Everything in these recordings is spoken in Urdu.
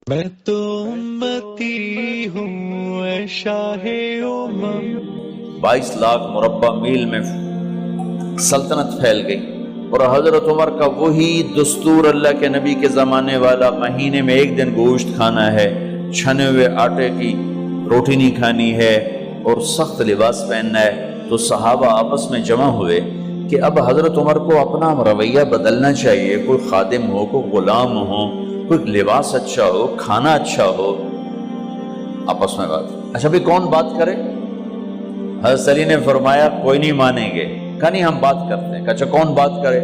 میں تو امتی ہوں اے شاہ امم۔ 22 لاکھ مربع میل میں سلطنت پھیل گئی، اور حضرت عمر کا وہی دستور اللہ کے نبی کے زمانے والا، مہینے میں ایک دن گوشت کھانا ہے، چھنے ہوئے آٹے کی روٹی نہیں کھانی ہے، اور سخت لباس پہننا ہے۔ تو صحابہ آپس میں جمع ہوئے کہ اب حضرت عمر کو اپنا رویہ بدلنا چاہیے، کوئی خادم ہو، کوئی غلام ہو، کوئی لباس اچھا ہو، کھانا اچھا ہو۔ آپس میں بات، اچھا بھی کون بات کرے؟ حضرت علی نے فرمایا کوئی نہیں مانیں گے، کہا نہیں ہم بات کرتے ہیں۔ کہا اچھا کون بات کرے؟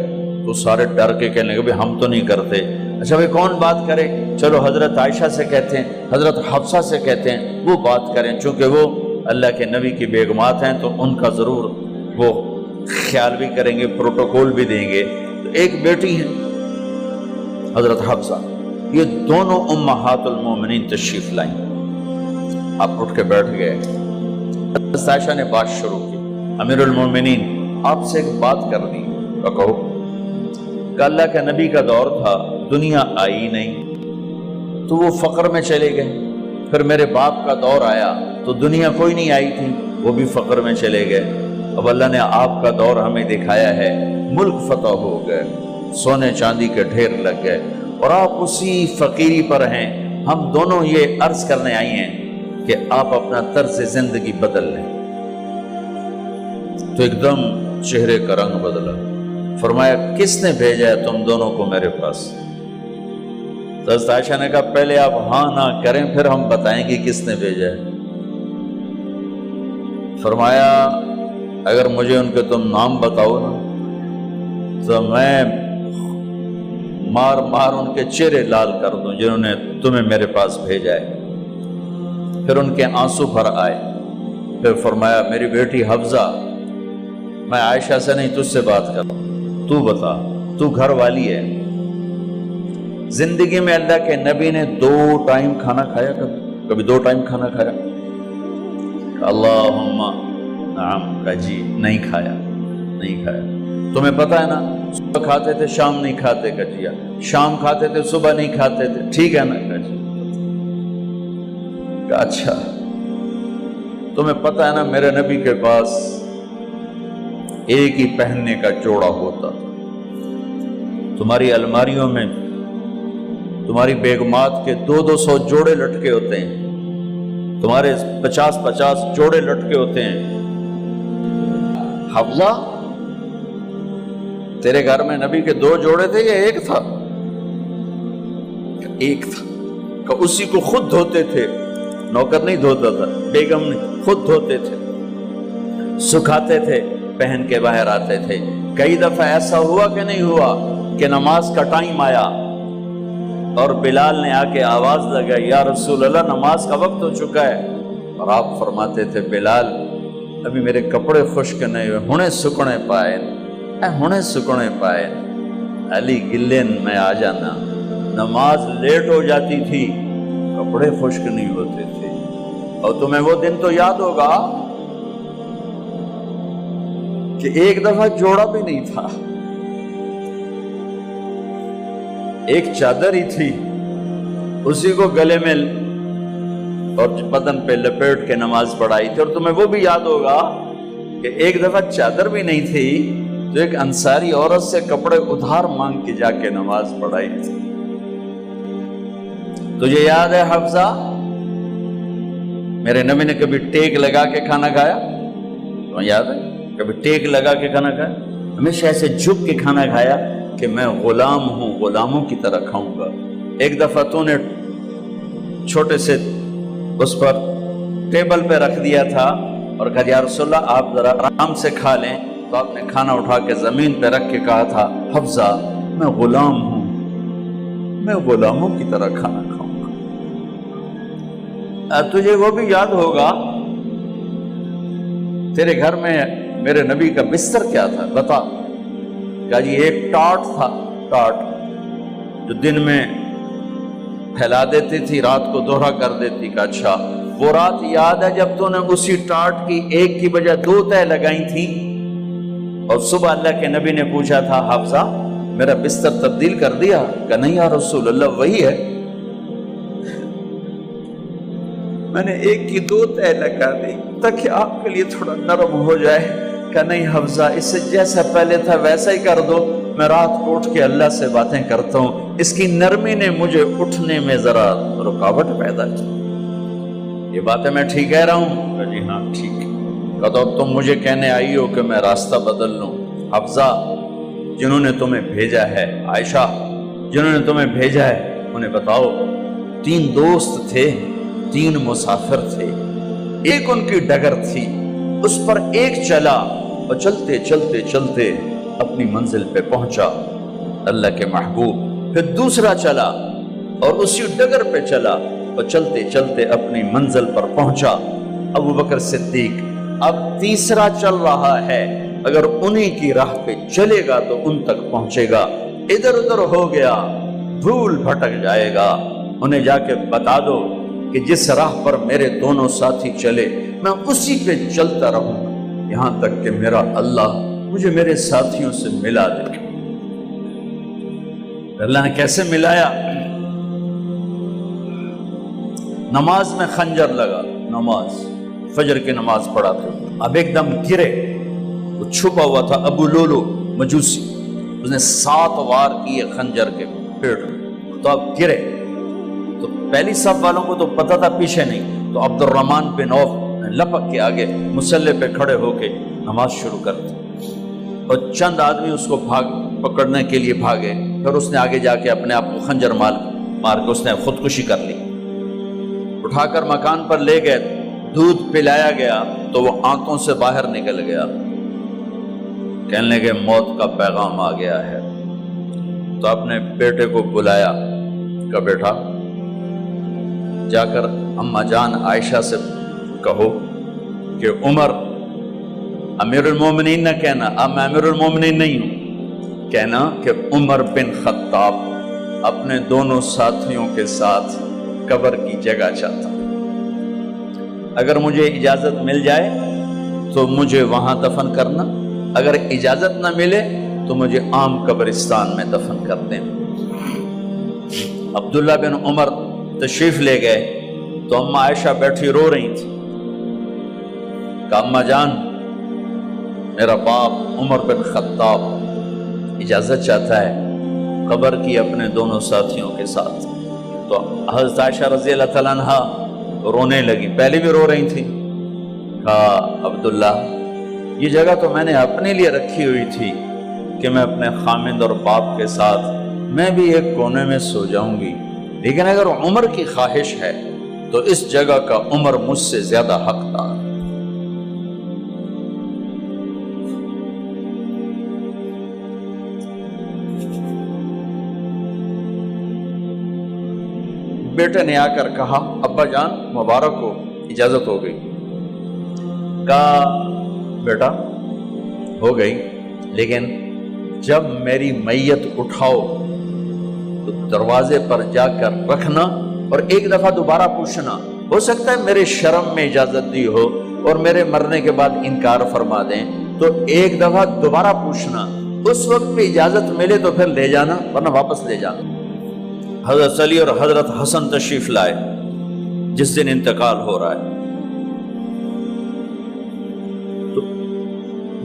تو سارے ڈر کے کہنے لگے ہم تو نہیں کرتے۔ اچھا بھائی کون بات کرے؟ چلو حضرت عائشہ سے کہتے ہیں، حضرت حفصہ سے کہتے ہیں وہ بات کریں، چونکہ وہ اللہ کے نبی کی بیگمات ہیں تو ان کا ضرور وہ خیال بھی کریں گے، پروٹوکول بھی دیں گے۔ تو ایک بیٹی ہیں حضرت حفصہ، یہ دونوں امہات المومنین تشریف لائیں۔ آپ اٹھ کے بیٹھ گئے۔ حضرت عائشہ نے بات شروع کی، امیر المومنین آپ سے ایک بات کرنی ہے۔ کہو۔ کہ اللہ کے نبی کا دور تھا، دنیا آئی نہیں تو وہ فقر میں چلے گئے، پھر میرے باپ کا دور آیا تو دنیا کوئی نہیں آئی تھی، وہ بھی فقر میں چلے گئے۔ اب اللہ نے آپ کا دور ہمیں دکھایا ہے، ملک فتح ہو گئے، سونے چاندی کے ڈھیر لگ گئے، اور آپ اسی فقیری پر ہیں۔ ہم دونوں یہ عرض کرنے آئی ہیں کہ آپ اپنا طرز زندگی بدل لیں۔ تو ایک دم چہرے کا رنگ بدلا، فرمایا کس نے بھیجا ہے تم دونوں کو میرے پاس؟ تو حضرت عائشہ نے کہا پہلے آپ ہاں نہ کریں پھر ہم بتائیں گے کس نے بھیجا ہے۔ فرمایا اگر مجھے ان کے تم نام بتاؤ نا تو میں مار مار ان کے چہرے لال کر دوں جنہوں نے تمہیں میرے پاس بھیجا ہے۔ پھر ان کے آنسو بھر آئے۔ پھر فرمایا میری بیٹی حفصہ، میں عائشہ سے نہیں تجھ سے بات کر رہا ہوں، تو بتا، تو گھر والی ہے۔ زندگی میں اللہ کے نبی نے 2 ٹائم کھانا کھایا؟ کبھی 2 ٹائم کھانا کھایا؟ اللہم نعم، کہا جی نہیں کھایا، نہیں کھایا۔ تمہیں پتہ ہے نا صبح کھاتے تھے شام نہیں کھاتے؟ کہا جی شام کھاتے تھے صبح نہیں کھاتے تھے، ٹھیک ہے نا؟ کہا جی۔ کہا اچھا تمہیں پتہ ہے نا میرے نبی کے پاس ایک ہی پہننے کا جوڑا ہوتا تھا، تمہاری الماریوں میں تمہاری بیگمات کے 200 جوڑے لٹکے ہوتے ہیں، تمہارے 50 جوڑے لٹکے ہوتے ہیں۔ حفصہ تیرے گھر میں نبی کے 2 جوڑے تھے یا ایک تھا؟ ایک تھا۔ کہ اسی کو خود دھوتے تھے، نوکر نہیں دھوتا تھا، بیگم نہیں، خود دھوتے تھے، سکھاتے تھے، پہن کے باہر آتے تھے۔ کئی دفعہ ایسا ہوا کہ نہیں ہوا کہ نماز کا ٹائم آیا اور بلال نے آ کے آواز لگائی یا رسول اللہ نماز کا وقت ہو چکا ہے، اور آپ فرماتے تھے بلال ابھی میرے کپڑے خشک نہیں ہوئے، ہنے سکنے پائے، ہنے سکنے پائے۔ علی گلین میں آ جانا، نماز لیٹ ہو جاتی تھی، کپڑے خشک نہیں ہوتے تھے۔ اور تمہیں وہ دن تو یاد ہوگا کہ ایک دفعہ جوڑا بھی نہیں تھا، ایک چادر ہی تھی، اسی کو گلے میں اور بدن پہ لپیٹ کے نماز پڑھائی تھی۔ اور تمہیں وہ بھی یاد ہوگا کہ ایک دفعہ چادر بھی نہیں تھی تو ایک انصاری عورت سے کپڑے ادھار مانگ کے جا کے نماز پڑھائی تھی۔ تجھے یاد ہے حفصہ میرے نبی نے کبھی ٹیک لگا کے کھانا کھایا؟ تمہیں یاد ہے کبھی ٹیک لگا کے کھانا کھایا؟ ہمیشہ ایسے جھک کے کھانا کھایا کہ میں غلام ہوں، غلاموں کی طرح کھاؤں گا۔ ایک دفعہ تو نے چھوٹے سے اس پر ٹیبل پہ رکھ دیا تھا اور کہا یا رسول اللہ آپ ذرا آرام سے کھا لیں، تو آپ نے کھانا اٹھا کے زمین پہ رکھ کے کہا تھا حفصہ میں غلام ہوں، میں غلاموں کی طرح کھانا کھاؤں گا۔ تجھے وہ بھی یاد ہوگا تیرے گھر میں میرے نبی کا بستر کیا تھا بتا؟ کہا جی ایک ٹاٹ تھا، ٹاٹ جو دن میں پھیلا دیتی تھی رات کو دوہرا کر دیتی۔ کہا اچھا وہ رات یاد ہے جب تو نے اسی ٹاٹ کی ایک کی بجائے 2 تہہ لگائی تھی، اور صبح اللہ کے نبی نے پوچھا تھا حفصہ میرا بستر تبدیل کر دیا؟ کہا نہیں یا رسول اللہ وہی ہے۔ میں نے ایک کی 2 تہ لگا دی تاکہ آپ کے لیے تھوڑا نرم ہو جائے۔ کہ نہیں حفظہ، اس سے جیسا پہلے تھا ویسا ہی کر دو، میں رات کو اٹھ کے اللہ سے باتیں کرتا ہوں، اس کی نرمی نے مجھے اٹھنے میں ذرا رکاوٹ پیدا کی۔ یہ باتیں میں ٹھیک کہہ رہا ہوں؟ کہ جی ہاں ٹھیک۔ کہ تو اب تم مجھے کہنے آئی ہو کہ میں راستہ بدل لوں؟ حفظہ، جنہوں نے تمہیں بھیجا ہے، عائشہ جنہوں نے تمہیں بھیجا ہے، انہیں بتاؤ 3 دوست تھے، 3 مسافر تھے، ایک ان کی ڈگر تھی، اس پر ایک چلا اور چلتے چلتے چلتے اپنی منزل پہ پہنچا اللہ کے محبوب، پھر دوسرا چلا اور اسی ڈگر پہ چلا اور چلتے چلتے اپنی منزل پر پہنچا ابو بکر صدیق۔ اب تیسرا چل رہا ہے، اگر انہیں کی راہ پہ چلے گا تو ان تک پہنچے گا، ادھر ادھر ہو گیا بھول بھٹک جائے گا۔ انہیں جا کے بتا دو کہ جس راہ پر میرے دونوں ساتھی چلے میں اسی پہ چلتا رہوں یہاں تک کہ میرا اللہ مجھے میرے ساتھیوں سے ملا دے۔ اللہ نے کیسے ملایا؟ نماز میں خنجر لگا، نماز فجر کی نماز پڑھا تھا، اب ایک دم گرے، وہ چھپا ہوا تھا ابو لولو مجوسی، اس نے 7 وار کیے خنجر کے پیٹ میں، تو اب گرے تو پہلی صف والوں کو تو پتہ تھا، پیچھے نہیں، تو عبد الرحمن بن عوف لپک کے آگے مصلی پہ کھڑے ہو کے نماز شروع کر دی، اور چند آدمی اس کو پکڑنے کے لیے بھاگے، پھر اس نے آگے جا کے اپنے آپ کو خنجر مار کے اس نے خودکشی کر لی۔ اٹھا کر مکان پر لے گئے، دودھ پلایا گیا تو وہ آنتوں سے باہر نکل گیا، کہنے لگے موت کا پیغام آ گیا ہے۔ تو اپنے بیٹے کو بلایا کہ بیٹا جا کر اماں جان عائشہ سے کہو کہ عمر، امیر المومنین نہ کہنا، اب میں امیر المومنین نہیں ہوں، کہنا کہ عمر بن خطاب اپنے دونوں ساتھیوں کے ساتھ قبر کی جگہ چاہتا، اگر مجھے اجازت مل جائے تو مجھے وہاں دفن کرنا، اگر اجازت نہ ملے تو مجھے عام قبرستان میں دفن کر دیں۔ عبداللہ بن عمر تشریف لے گئے تو اماں عائشہ بیٹھی رو رہی تھی کہ اماں جان میرا باپ عمر بن خطاب اجازت چاہتا ہے قبر کی اپنے دونوں ساتھیوں کے ساتھ۔ تو حضرت عائشہ رضی اللہ تعالیٰ عنہ رونے لگی، پہلے بھی رو رہی تھی، کہا عبداللہ یہ جگہ تو میں نے اپنے لیے رکھی ہوئی تھی کہ میں اپنے خامند اور باپ کے ساتھ میں بھی ایک کونے میں سو جاؤں گی، لیکن اگر عمر کی خواہش ہے تو اس جگہ کا عمر مجھ سے زیادہ حقدار۔ بیٹے نے آ کر کہا ابا جان مبارک ہو، اجازت ہو گئی۔ کہا بیٹا ہو گئی، لیکن جب میری میت اٹھاؤ تو دروازے پر جا کر رکھنا اور ایک دفعہ دوبارہ پوچھنا، ہو سکتا ہے میرے شرم میں اجازت دی ہو اور میرے مرنے کے بعد انکار فرما دیں، تو ایک دفعہ دوبارہ پوچھنا، اس وقت پہ اجازت ملے تو پھر لے جانا ورنہ واپس لے جانا۔ حضرت علی اور حضرت حسن تشریف لائے جس دن انتقال ہو رہا ہے، تو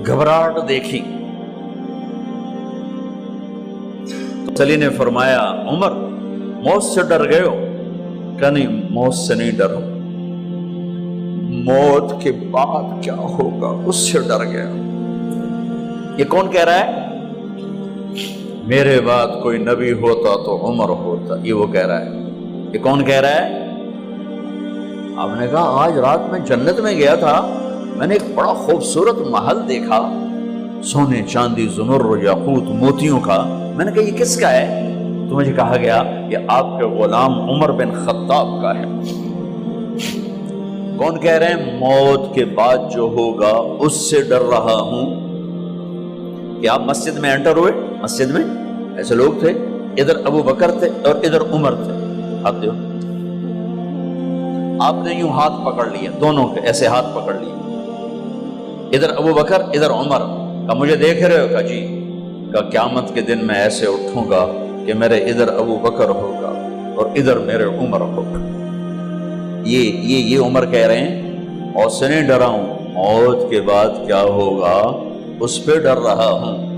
گھبراہٹ دیکھی، علی نے فرمایا عمر موت سے ڈر گئے ہو؟ کہ نہیں موت سے نہیں ڈرا، موت کے بعد کیا ہوگا اس سے ڈر گیا۔ یہ کون کہہ رہا ہے؟ میرے بعد کوئی نبی ہوتا تو عمر ہوتا، یہ وہ کہہ رہا ہے۔ یہ کون کہہ رہا ہے؟ آپ نے کہا آج رات میں جنت میں گیا تھا، میں نے ایک بڑا خوبصورت محل دیکھا، سونے چاندی زمر یاقوت موتیوں کا، میں نے کہا یہ کس کا ہے؟ تو مجھے کہا گیا یہ آپ کے غلام عمر بن خطاب کا ہے۔ کون کہہ رہے ہیں موت کے بعد جو ہوگا اس سے ڈر رہا ہوں؟ کہ آپ مسجد میں انٹر ہوئے، مسجد میں ایسے لوگ تھے، ادھر ابو بکر تھے اور ادھر عمر تھے، ہاتھ دیو، آپ نے یوں ہاتھ پکڑ لیا، دونوں کے ایسے ہاتھ پکڑ لیے، ادھر ابو بکر ادھر عمر، کہ مجھے دیکھ رہے ہو؟ کہ جی، کہ قیامت کے دن میں ایسے اٹھوں گا کہ میرے ادھر ابو بکر ہوگا اور ادھر میرے عمر ہوگا۔ یہ عمر کہہ رہے ہیں موت سے نہیں ڈرا ہوں، موت کے بعد کیا ہوگا اس پہ ڈر رہا ہوں۔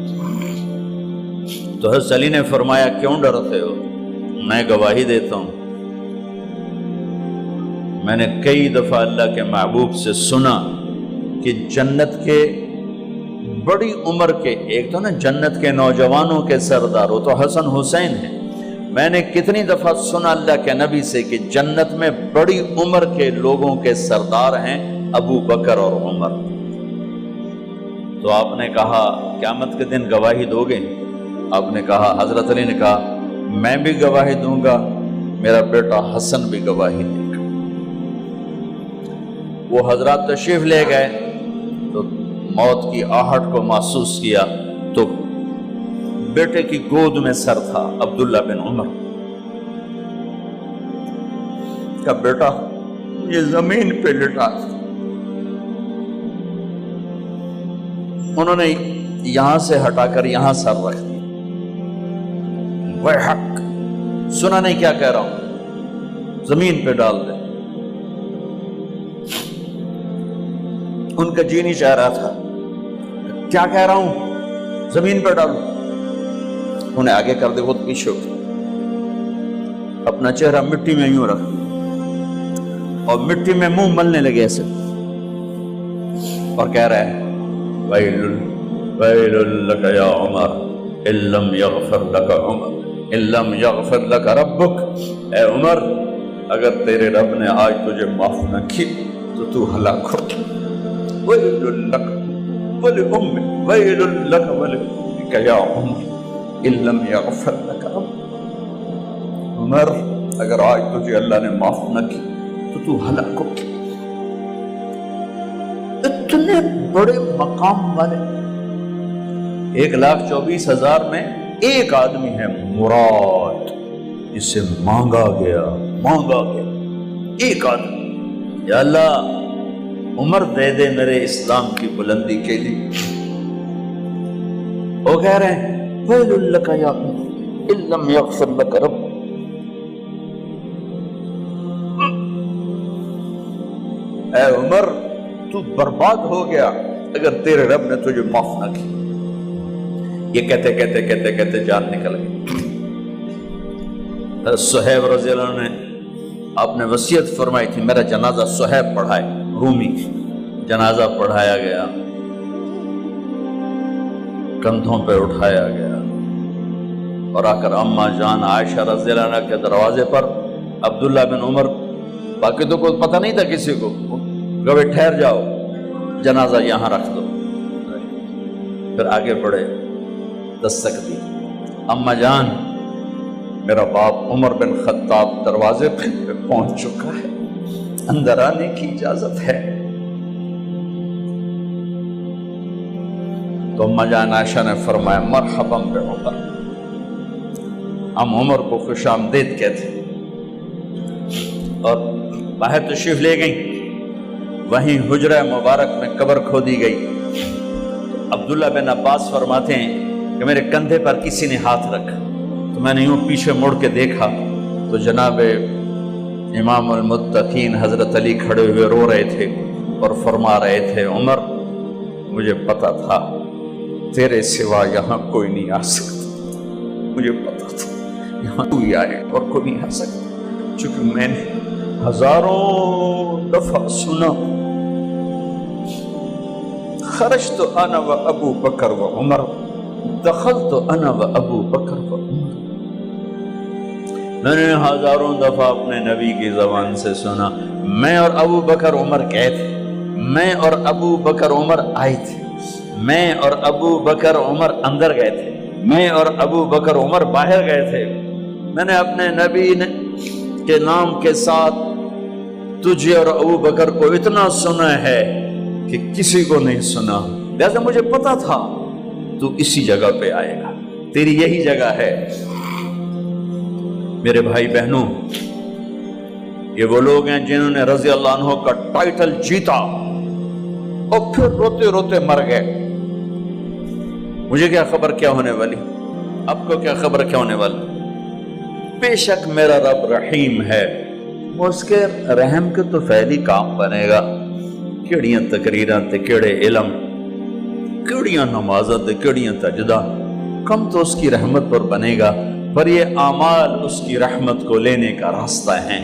تو حضرت علی نے فرمایا کیوں ڈرتے ہو؟ میں گواہی دیتا ہوں، میں نے کئی دفعہ اللہ کے محبوب سے سنا کہ جنت کے بڑی عمر کے، ایک تو نا جنت کے نوجوانوں کے سردار، وہ تو حسن حسین ہیں، میں نے کتنی دفعہ سنا اللہ کے نبی سے کہ جنت میں بڑی عمر کے لوگوں کے سردار ہیں ابو بکر اور عمر۔ تو آپ نے کہا قیامت کے دن گواہی دو گے؟ آپ نے کہا، حضرت علی نے کہا میں بھی گواہی دوں گا، میرا بیٹا حسن بھی گواہی دے گا۔ وہ حضرات تشریف لے گئے تو موت کی آہٹ کو محسوس کیا تو بیٹے کی گود میں سر تھا عبداللہ بن عمر کا، بیٹا یہ زمین پہ لٹا۔ انہوں نے یہاں سے ہٹا کر یہاں سر رکھ دیا۔ وہ حق سنا نہیں کیا کہہ رہا ہوں، زمین پہ ڈال دے۔ ان کا جی نہیں چاہ رہا تھا، کیا کہہ رہا ہوں، زمین پہ ڈالو۔ انہیں آگے کر دے، وہ پیچھے اٹھ، اپنا چہرہ مٹی میں یوں رکھ اور مٹی میں منہ ملنے لگے ایسے، اور کہہ رہا ہے ویل لک یا عمر ان لم یغفر لک عمر ان لم یغفر لک ربک، اے عمر اگر تیرے رب نے آج تجھے معاف نہ کی تو تو ہلاک ہو۔ ویل لک ولأمک ویل لک ولأمک یا عمر ان لم یغفر لک ربک، عمر اگر آج تجھے اللہ نے معاف نہ کی تو تو ہلاک ہو۔ اتنے بڑے مقام والے 1,24,000 میں ایک آدمی ہے مراد، جسے مانگا گیا ایک آدمی، یا اللہ عمر دے دے میرے اسلام کی بلندی کے لیے۔ وہ کہہ رہے ہیں ویل لک یا عمر ان لم یغفر لک رب، اے عمر تو برباد ہو گیا اگر تیرے رب نے تجھے معاف نہ کی۔ یہ کہتے جان نکل گئی۔ صہیب رضی اللہ عنہ نے آپ نے وصیت فرمائی تھی میرا جنازہ صہیب پڑھائے، رومی جنازہ پڑھایا گیا، کندھوں پہ اٹھایا گیا، اور آ کر اماں جان عائشہ رضی اللہ عنہ کے دروازے پر عبداللہ بن عمر، باقی تو کوئی پتہ نہیں تھا کسی کو، کبھی ٹھہر جاؤ جنازہ یہاں رکھ دو، پھر آگے بڑھے، دستک دی، اماں جان میرا باپ عمر بن خطاب دروازے پہ پہنچ چکا ہے، اندر آنے کی اجازت ہے۔ تو اماں جان عائشہ نے فرمایا مرحبا بعمر، ہم عمر کو خوش آمدید کہتے، اور باہر تشریف لے گئیں۔ وہیں حجرہ مبارک میں قبر کھودی گئی۔ عبداللہ بن عباس فرماتے ہیں کہ میرے کندھے پر کسی نے ہاتھ رکھا تو میں نے یوں پیچھے مڑ کے دیکھا تو جناب امام المتقین حضرت علی کھڑے ہوئے رو رہے تھے اور فرما رہے تھے عمر مجھے پتا تھا تیرے سوا یہاں کوئی نہیں آ سکتا، مجھے پتا تھا یہاں تو ہی آئے اور کوئی نہیں آ سکتا، چونکہ میں نے ہزاروں دفعہ سنا خرجت انا و ابو بکر و عمر دخلت انا و ابو بکر و عمر، میں نے ہزاروں دفعہ اپنے نبی کی زبان سے سنا میں اور ابو بکر عمر گئے تھے، میں اور ابو بکر عمر آئے تھے، میں اور ابو بکر عمر اندر گئے تھے، میں اور ابو بکر عمر باہر گئے تھے، میں نے اپنے نبی کے نام کے ساتھ تجھے اور ابو بکر کو اتنا سنا ہے کہ کسی کو نہیں سنا، لہذا مجھے پتا تھا تو اسی جگہ پہ آئے گا، تیری یہی جگہ ہے۔ میرے بھائی بہنوں، یہ وہ لوگ ہیں جنہوں نے رضی اللہ عنہ کا ٹائٹل جیتا اور پھر روتے روتے مر گئے۔ مجھے کیا خبر کیا ہونے والی، آپ کو کیا خبر کیا ہونے والی؟ بے شک میرا رب رحیم ہے، وہ اس کے رحم کے تو فعلی کام بنے گا، کیڑیاں تقریراں تے کیڑے علم، کیڑیاں نمازاں تے کیڑیاں سجدہ، کم تو اس کی رحمت پر بنے گا، پر یہ اعمال اس کی رحمت کو لینے کا راستہ ہیں۔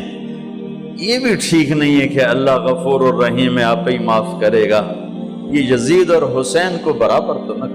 یہ بھی ٹھیک نہیں ہے کہ اللہ غفور الرحیم ہے، آپ ہی معاف کرے گا، یہ یزید اور حسین کو برابر تو نہ